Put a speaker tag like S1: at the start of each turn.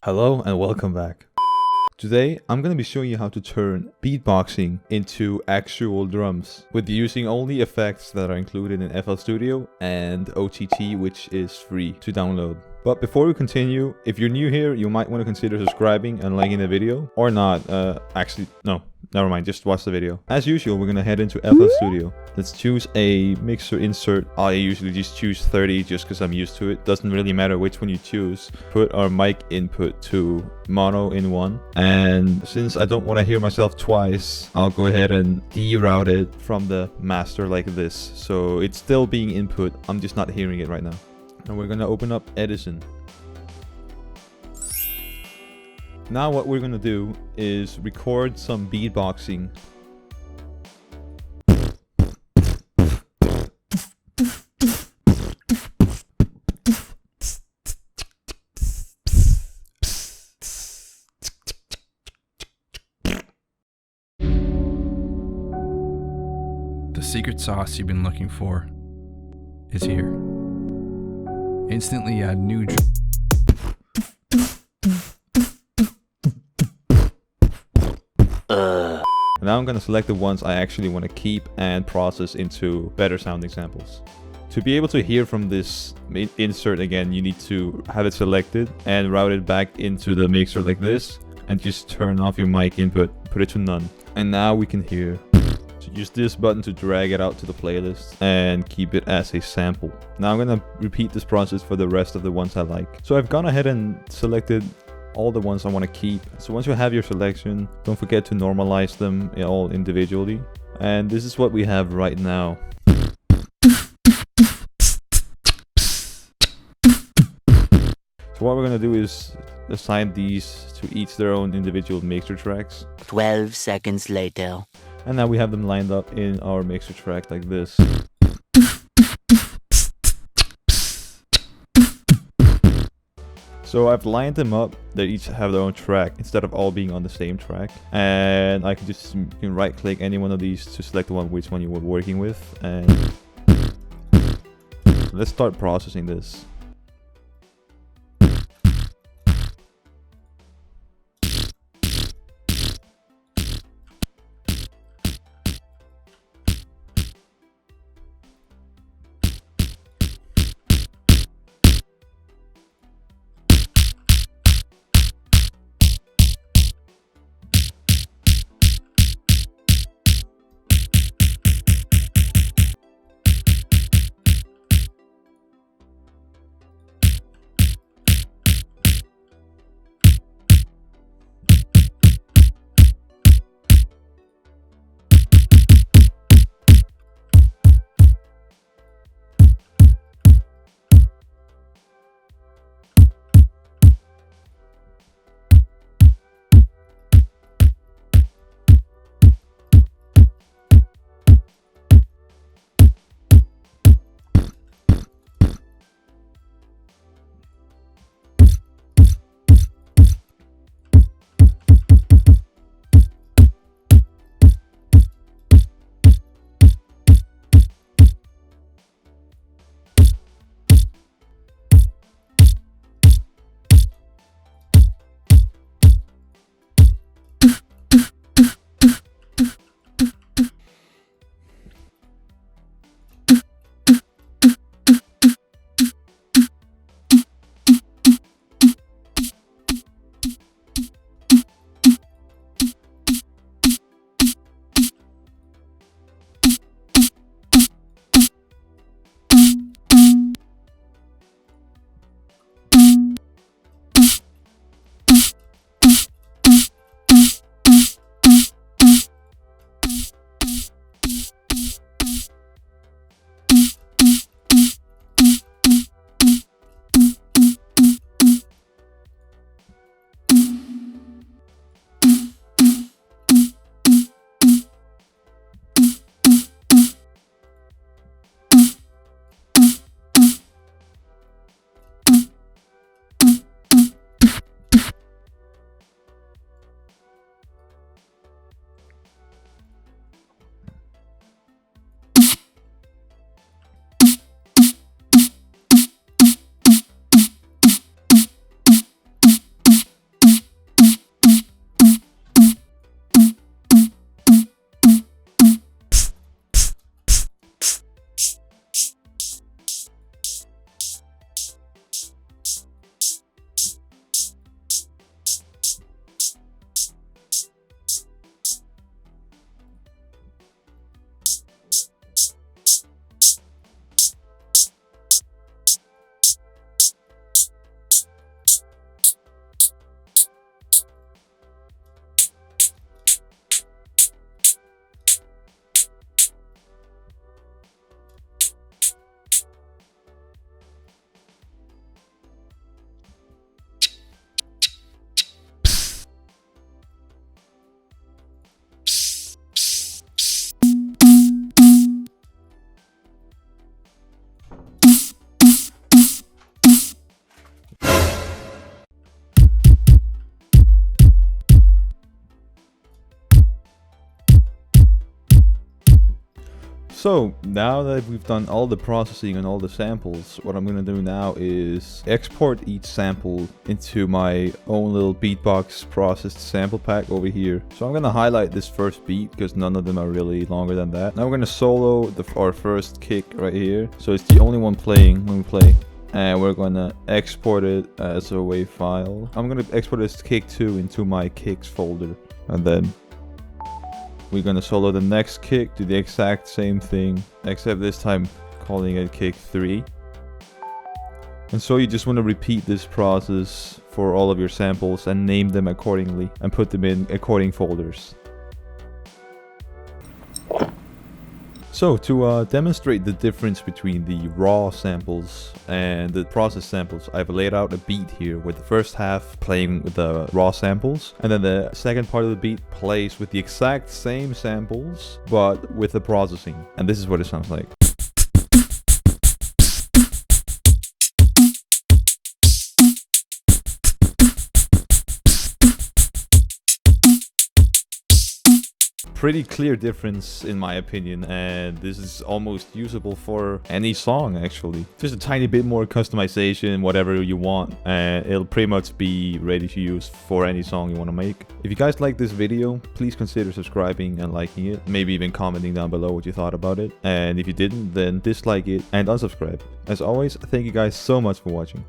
S1: Hello and welcome back. Today I'm going to be showing you how to turn beatboxing into actual drums with using only effects that are included in FL Studio and OTT, which is free to download. But before we continue, if you're new here, you might want to consider subscribing and liking the video, or not. Actually, no, never mind, just watch the video. As usual, we're gonna head into FL Studio. Let's choose a mixer insert. I usually just choose 30 just because I'm used to it. Doesn't really matter which one you choose. Put our mic input to mono in 1. And since I don't want to hear myself twice, I'll go ahead and deroute it from the master like this. So it's still being input, I'm just not hearing it right now. And we're gonna open up Edison. Now what we're gonna do is record some beatboxing.
S2: The secret sauce you've been looking for is here. Instantly add new
S1: Now I'm gonna select the ones I actually want to keep and process into better sounding samples. To be able to hear from this insert again, you need to have it selected and route it back into the mixer like this, and just turn off your mic input, put it to none. And now we can hear. So use this button to drag it out to the playlist and keep it as a sample. Now I'm gonna repeat this process for the rest of the ones I like. So I've gone ahead and selected all the ones I want to keep. So once you have your selection, don't forget to normalize them all individually. And this is what we have right now. So what we're gonna do is assign these to each their own individual mixer tracks.
S3: 12 seconds later.
S1: And now we have them lined up in our mixer track like this. So I've lined them up, they each have their own track instead of all being on the same track. And I can just right click any one of these to select which one you were working with. And let's start processing this. So now that we've done all the processing and all the samples, what I'm gonna do now is export each sample into my own little Beatbox processed sample pack over here. So I'm gonna highlight this first beat because none of them are really longer than that. Now we're gonna solo our first kick right here. So it's the only one playing when we play. And we're gonna export it as a WAV file. I'm gonna export this kick 2 into my kicks folder, and then we're gonna solo the next kick, do the exact same thing, except this time calling it kick 3. And so you just want to repeat this process for all of your samples and name them accordingly and put them in according folders. So to demonstrate the difference between the raw samples and the processed samples, I've laid out a beat here with the first half playing with the raw samples, and then the second part of the beat plays with the exact same samples but with the processing. And this is what it sounds like. Pretty clear difference in my opinion, and this is almost usable for any song actually. Just a tiny bit more customization, whatever you want, and it'll pretty much be ready to use for any song you want to make. If you guys like this video, please consider subscribing and liking it, maybe even commenting down below what you thought about it, and if you didn't, then dislike it and unsubscribe. As always, thank you guys so much for watching.